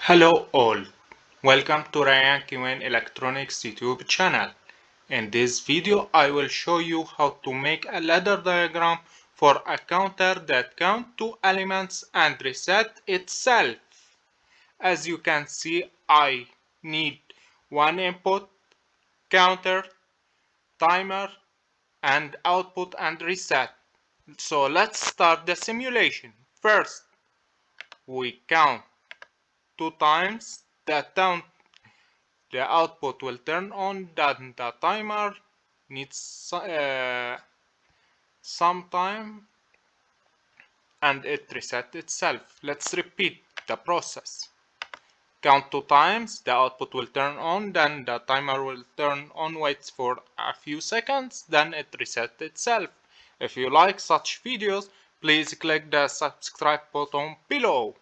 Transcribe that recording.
Hello all, welcome to Ryan Kiwen Electronics YouTube channel. In this video I will show you how to make a ladder diagram for a counter that counts 2 elements and reset itself. As you can see, I need one input, counter, timer, and output and reset. So let's start the simulation. First, we count 2 times. The output will turn on, then the timer needs some time and it resets itself. Let's repeat the process. Count 2 times, the output will turn on, then the timer will turn on, waits for a few seconds, then it resets itself. If you like such videos, please click the subscribe button below.